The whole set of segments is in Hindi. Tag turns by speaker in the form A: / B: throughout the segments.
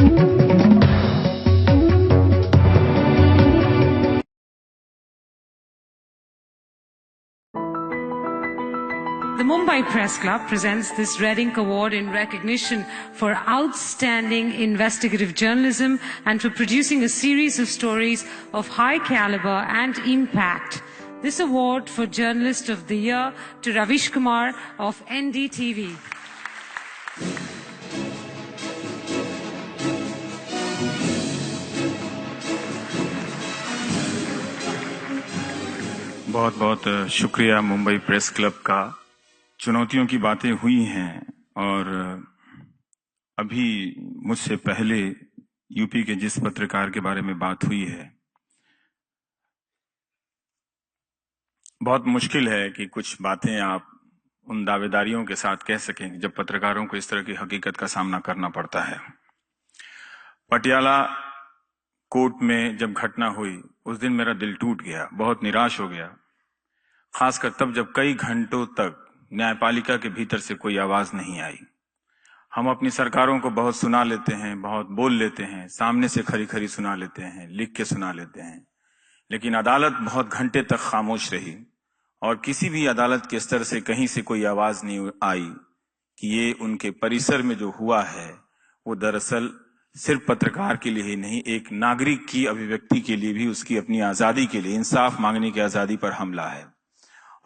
A: The Mumbai Press Club presents this Red Ink Award in recognition for outstanding investigative journalism and for producing a series of stories of high caliber and impact. This award for Journalist of the Year to Ravish Kumar of NDTV.
B: बहुत बहुत शुक्रिया मुंबई प्रेस क्लब का। चुनौतियों की बातें हुई हैं और अभी मुझसे पहले यूपी के जिस पत्रकार के बारे में बात हुई है, बहुत मुश्किल है कि कुछ बातें आप उन दावेदारियों के साथ कह सकें जब पत्रकारों को इस तरह की हकीकत का सामना करना पड़ता है। पटियाला कोर्ट में जब घटना हुई उस दिन मेरा दिल टूट गया, बहुत निराश हो गया, खासकर तब जब कई घंटों तक न्यायपालिका के भीतर से कोई आवाज नहीं आई। हम अपनी सरकारों को बहुत सुना लेते हैं, बहुत बोल लेते हैं, सामने से खरी खरी सुना लेते हैं, लिख के सुना लेते हैं, लेकिन अदालत बहुत घंटे तक खामोश रही और किसी भी अदालत के स्तर से कहीं से कोई आवाज नहीं आई कि ये उनके परिसर में जो हुआ है वो दरअसल सिर्फ पत्रकार के लिए ही नहीं, एक नागरिक की अभिव्यक्ति के लिए भी, उसकी अपनी आजादी के लिए, इंसाफ मांगने की आजादी पर हमला है।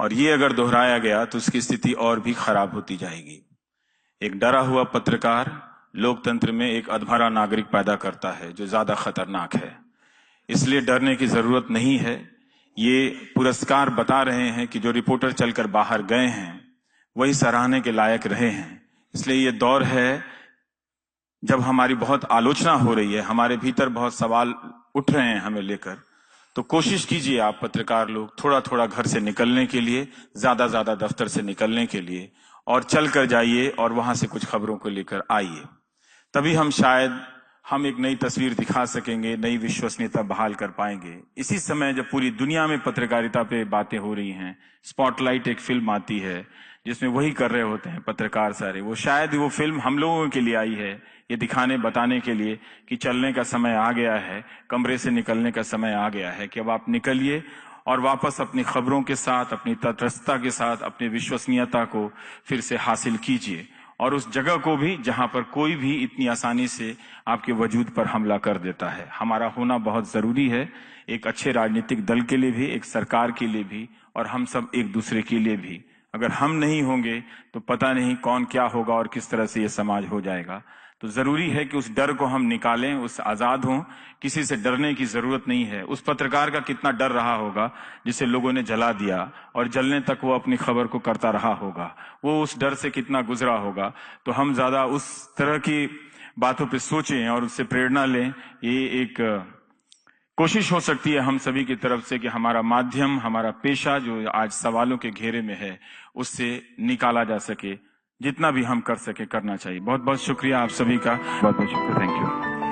B: और ये अगर दोहराया गया तो उसकी स्थिति और भी खराब होती जाएगी। एक डरा हुआ पत्रकार लोकतंत्र में एक अधमरा नागरिक पैदा करता है जो ज्यादा खतरनाक है, इसलिए डरने की जरूरत नहीं है। ये पुरस्कार बता रहे हैं कि जो रिपोर्टर चलकर बाहर गए हैं वही सराहने के लायक रहे हैं। इसलिए ये दौर है जब हमारी बहुत आलोचना हो रही है, हमारे भीतर बहुत सवाल उठ रहे हैं हमें लेकर, तो कोशिश कीजिए आप पत्रकार लोग थोड़ा थोड़ा घर से निकलने के लिए, ज्यादा ज्यादा दफ्तर से निकलने के लिए, और चल कर जाइए और वहां से कुछ खबरों को लेकर आइए। तभी हम शायद एक नई तस्वीर दिखा सकेंगे, नई विश्वसनीयता बहाल कर पाएंगे। इसी समय जब पूरी दुनिया में पत्रकारिता पे बातें हो रही हैं, स्पॉटलाइट एक फिल्म आती है जिसमें वही कर रहे होते हैं पत्रकार सारे, वो शायद वो फिल्म हम लोगों के लिए आई है, ये दिखाने बताने के लिए कि चलने का समय आ गया है, कमरे से निकलने का समय आ गया है, कि अब आप निकलिए और वापस अपनी खबरों के साथ, अपनी तटस्थता के साथ अपनी विश्वसनीयता को फिर से हासिल कीजिए, और उस जगह को भी जहां पर कोई भी इतनी आसानी से आपके वजूद पर हमला कर देता है। हमारा होना बहुत जरूरी है, एक अच्छे राजनीतिक दल के लिए भी, एक सरकार के लिए भी, और हम सब एक दूसरे के लिए भी। अगर हम नहीं होंगे तो पता नहीं कौन क्या होगा और किस तरह से ये समाज हो जाएगा। तो जरूरी है कि उस डर को हम निकालें, उस आजाद हों, किसी से डरने की जरूरत नहीं है। उस पत्रकार का कितना डर रहा होगा जिसे लोगों ने जला दिया और जलने तक वो अपनी खबर को करता रहा होगा, वो उस डर से कितना गुजरा होगा। तो हम ज्यादा उस तरह की बातों पे सोचें और उससे प्रेरणा लें। ये एक कोशिश हो सकती है हम सभी की तरफ से कि हमारा माध्यम, हमारा पेशा जो आज सवालों के घेरे में है, उससे निकाला जा सके। जितना भी हम कर सके करना चाहिए। बहुत बहुत शुक्रिया आप सभी का, बहुत बहुत शुक्रिया, थैंक यू।